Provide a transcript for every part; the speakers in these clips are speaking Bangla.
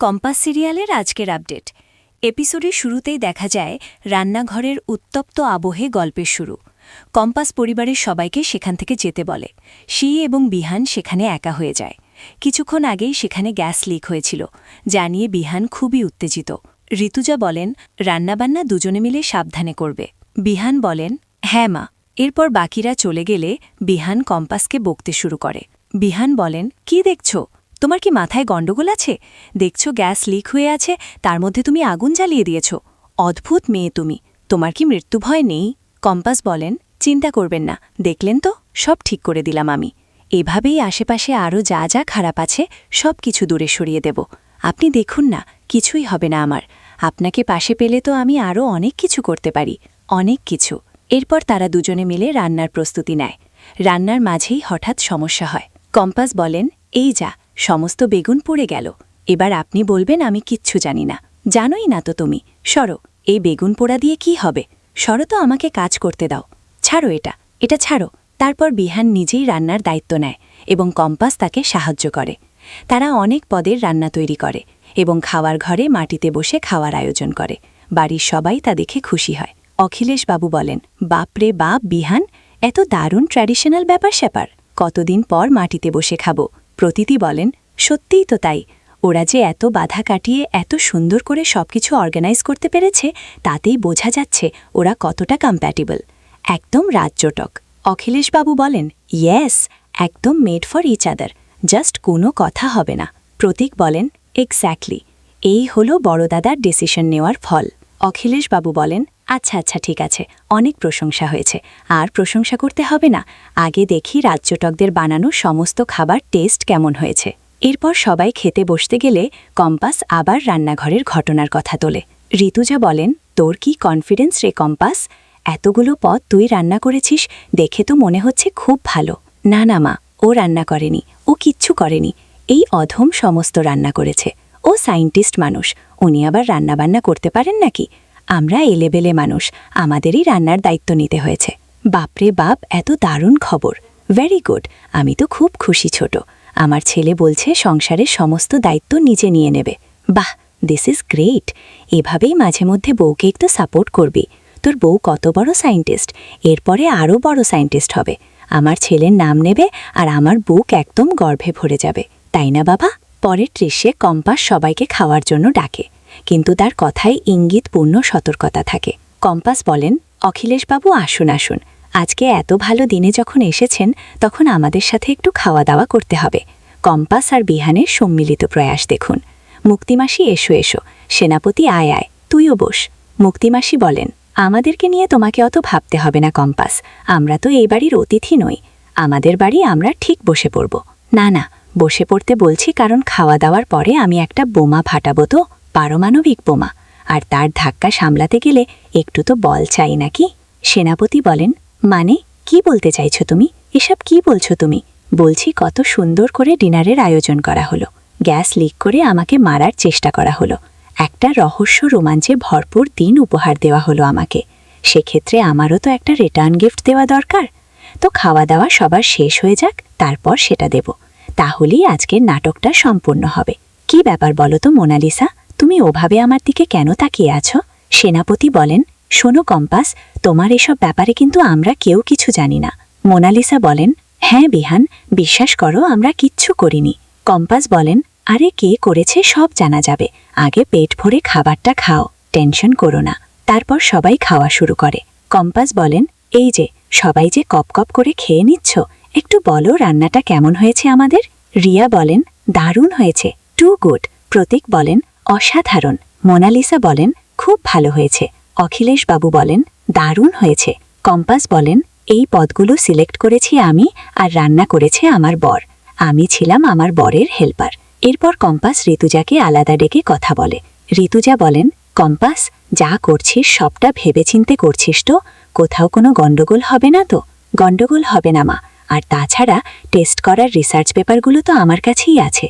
কম্পাস সিরিয়ালের আজকের আপডেট। এপিসোডের শুরুতেই দেখা যায় রান্নাঘরের উত্তপ্ত আবহে গল্পের শুরু। কম্পাস পরিবারের সবাইকে সেখান থেকে যেতে বলে। শি এবং বিহান সেখানে একা হয়ে যায়। কিছুক্ষণ আগেই সেখানে গ্যাস লিক হয়েছিল, যা নিয়ে বিহান খুবই উত্তেজিত। ঋতুজা বলেন, রান্নাবান্না দুজনে মিলে সাবধানে করবে। বিহান বলেন, হ্যাঁ মা। এরপর বাকিরা চলে গেলে বিহান কম্পাসকে বকতে শুরু করে। বিহান বলেন, কি দেখছো? তোমার কি মাথায় গণ্ডগোল আছে? দেখছো গ্যাস লিক হয়ে আছে, তার মধ্যে তুমি আগুন জ্বালিয়ে দিয়েছ। অদ্ভুত মেয়ে তুমি, তোমার কি মৃত্যু ভয় নেই? কম্পাস বলেন, চিন্তা করবেন না, দেখলেন তো, সব ঠিক করে দিলাম আমি। এভাবেই আশেপাশে আরও যা যা খারাপ আছে সব কিছু দূরে সরিয়ে দেব। আপনি দেখুন না, কিছুই হবে না আমার। আপনাকে পাশে পেলে তো আমি আরও অনেক কিছু করতে পারি, অনেক কিছু। এরপর তারা দুজনে মিলে রান্নার প্রস্তুতি নেয়। রান্নার মাঝেই হঠাৎ সমস্যা হয়। কম্পাস বলেন, এই যা, সমস্ত বেগুন পুড়ে গেল। এবার আপনি বলবেন আমি কিচ্ছু জানি না। জানোই না তো তুমি। সরো, এই বেগুন পোড়া দিয়ে কি হবে? সরো তো, আমাকে কাজ করতে দাও। ছাড়ো এটা ছাড়ো। তারপর বিহান নিজেই রান্নার দায়িত্ব নেয় এবং কম্পাস তাকে সাহায্য করে। তারা অনেক পদের রান্না তৈরি করে এবং খাওয়ার ঘরে মাটিতে বসে খাওয়ার আয়োজন করে। বাড়ির সবাই তা দেখে খুশি হয়। অখিলেশ বাবু বলেন, বাপরে বাপ বিহান, এত দারুণ ট্র্যাডিশনাল ব্যাপার স্যাপার। কতদিন পর মাটিতে বসে খাবো। প্রতীতি বলেন, সত্যিই তো তাই। ওরা যে এত বাধা কাটিয়ে এত সুন্দর করে সবকিছু অর্গানাইজ করতে পেরেছে, তাতেই বোঝা যাচ্ছে ওরা কতটা কম্প্যাটিবল। একদম রাজ্যটক। অখিলেশবাবু বলেন, ইয়েস, একদম made for each other, just কোনো কথা হবে না। প্রতীক বলেন, এক্স্যাক্টলি, এই হলো বড়দাদার ডিসিশন নেওয়ার ফল। অখিলেশবাবু বলেন, আচ্ছা ঠিক আছে, অনেক প্রশংসা হয়েছে, আর প্রশংসা করতে হবে না। আগে দেখি রাজ্যটকদের বানানো সমস্ত খাবার টেস্ট কেমন হয়েছে। এরপর সবাই খেতে বসতে গেলে কম্পাস আবার রান্নাঘরের ঘটনার কথা তোলে। ঋতুজা বলেন, তোর কি কনফিডেন্স রে কম্পাস? এতগুলো পদ তুই রান্না করেছিস, দেখে তো মনে হচ্ছে খুব ভালো। না মা, ও রান্না করেনি, ও কিচ্ছু করেনি। এই অধম সমস্ত রান্না করেছে। ও সায়েন্টিস্ট মানুষ, উনি আবার রান্নাবান্না করতে পারেন নাকি? আমরা এলেবেলে মানুষ, আমাদেরই রান্নার দায়িত্ব নিতে হয়েছে। বাপরে বাপ, এত দারুণ খবর। ভেরি গুড, আমি তো খুব খুশি ছোট। আমার ছেলে বলছে সংসারের সমস্ত দায়িত্ব নিজে নিয়ে নেবে। বাহ, দিস ইজ গ্রেট। এভাবেই মাঝে মধ্যে বউকে একটু সাপোর্ট করবি। তোর বউ কত বড় সায়েন্টিস্ট, এরপরে আরও বড় সায়েন্টিস্ট হবে। আমার ছেলের নাম নেবে আর আমার বুক একদম গর্ভে ভরে যাবে, তাই না বাবা? পরের দৃশ্যে কম্পাস সবাইকে খাওয়ার জন্য ডাকে, কিন্তু তার কথায় ইঙ্গিতপূর্ণ সতর্কতা থাকে। কম্পাস বলেন, অখিলেশবাবু আসুন, আজকে এত ভালো দিনে যখন এসেছেন, তখন আমাদের সাথে একটু খাওয়া দাওয়া করতে হবে। কম্পাস আর বিহানের সম্মিলিত প্রয়াস দেখুন। মুক্তিমাসি, এসো, সেনাপতি আয়, তুইও বস। মুক্তিমাসি বলেন, আমাদেরকে নিয়ে তোমাকে অত ভাবতে হবে না কম্পাস, আমরা তো এই বাড়ির অতিথি নই। আমাদের বাড়ি, আমরা ঠিক বসে পড়ব। না, বসে পড়তে বলছি কারণ খাওয়া দাওয়ার পরে আমি একটা বোমা ফাটাবো, তো পারমাণবিক বোমা, আর তার ধাক্কা সামলাতে গেলে একটু তো বল চাই নাকি? সেনাপতি বলেন, মানে কি বলতে চাইছো তুমি? এসব কি বলছো তুমি? বলছি কত সুন্দর করে ডিনারের আয়োজন করা হলো, গ্যাস লিক করে আমাকে মারার চেষ্টা করা হলো, একটা রহস্য রোমাঞ্চে ভরপুর দিন উপহার দেওয়া হলো আমাকে। সেক্ষেত্রে আমারও তো একটা রিটার্ন গিফট দেওয়া দরকার। তো খাওয়া দাওয়া সবার শেষ হয়ে যাক, তারপর সেটা দেব। তাহলেই আজকের নাটকটা সম্পূর্ণ হবে। কি ব্যাপার বলো তো মোনালিসা, তুমি ওভাবে আমার দিকে কেন তাকিয়ে আছো? সেনাপতি বলেন, শোনো কম্পাস, তোমার এসব ব্যাপারে কিন্তু আমরা কেউ কিছু জানি না। মোনালিসা বলেন, হ্যাঁ বিহান, বিশ্বাস করো, আমরা কিচ্ছু করিনি। কম্পাস বলেন, আরে কে করেছে সব জানা যাবে, আগে পেট ভরে খাবারটা খাও, টেনশন করো না। তারপর সবাই খাওয়া শুরু করে। কম্পাস বলেন, এই যে সবাই যে কপ কপ করে খেয়ে নিচ্ছ, একটু বলো রান্নাটা কেমন হয়েছে আমাদের? রিয়া বলেন, দারুণ হয়েছে, টু গুড। প্রতীক বলেন, অসাধারণ। মোনালিসা বলেন, খুব ভালো হয়েছে। অখিলেশ বাবু বলেন, দারুণ হয়েছে। কম্পাস বলেন, এই পদগুলো সিলেক্ট করেছি আমি, আর রান্না করেছে আমার বর। আমি ছিলাম আমার বরের হেল্পার। এরপর কম্পাস ঋতুজাকে আলাদা ডেকে কথা বলে। ঋতুজা বলেন, কম্পাস, যা করছিস সবটা ভেবেচিন্তে করছিস তো? কোথাও কোনো গণ্ডগোল হবে না তো? গণ্ডগোল হবে না মা, আর তাছাড়া টেস্ট করার রিসার্চ পেপারগুলো তো আমার কাছেই আছে।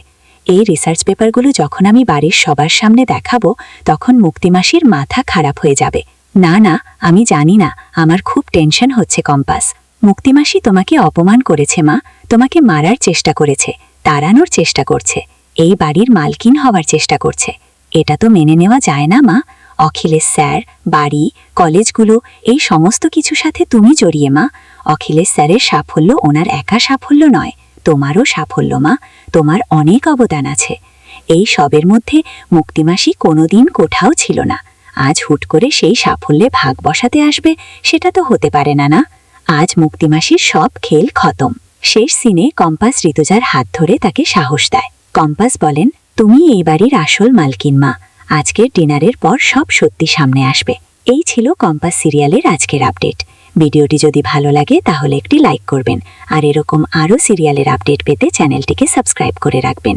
এই রিসার্চ পেপারগুলো যখন আমি বাড়ির সবার সামনে দেখাবো, তখন মুক্তিমাসির মাথা খারাপ হয়ে যাবে। না, আমি জানি না, আমার খুব টেনশন হচ্ছে কম্পাস। মুক্তিমাসি তোমাকে অপমান করেছে মা, তোমাকে মারার চেষ্টা করেছে, তাড়ানোর চেষ্টা করছে। এই বাড়ির মালকিন হওয়ার চেষ্টা করছে। এটা তো মেনে নেওয়া যায় না মা। অখিলেশ স্যার, বাড়ি, কলেজগুলো, এই সমস্ত কিছুর সাথে তুমি জড়িয়ে মা। অখিলেশ স্যারের সাফল্য ওনার একা সাফল্য নয়, তোমারও সাফল্য মা। তোমার অনেক অবদান আছে। এই সবের মধ্যে মুক্তিমাসি কোনোদিন কোথাও ছিল না। আজ হুট করে সেই সাফল্যে ভাগ বসাতে আসবে, সেটা তো হতে পারে না। না, আজ মুক্তিমাসির সব খেল খতম। শেষ সিনে কম্পাস ঋতুজার হাত ধরে তাকে সাহস দেয়। কম্পাস বলেন, তুমি এই বাড়ির আসল মালকিন মা। আজকের ডিনারের পর সব সত্যি সামনে আসবে। এই ছিল কম্পাস সিরিয়ালের আজকের আপডেট। ভিডিওটি যদি ভালো লাগে তাহলে একটি লাইক করবেন, আর এরকম আরও সিরিয়ালের আপডেট পেতে চ্যানেলটিকে সাবস্ক্রাইব করে রাখবেন।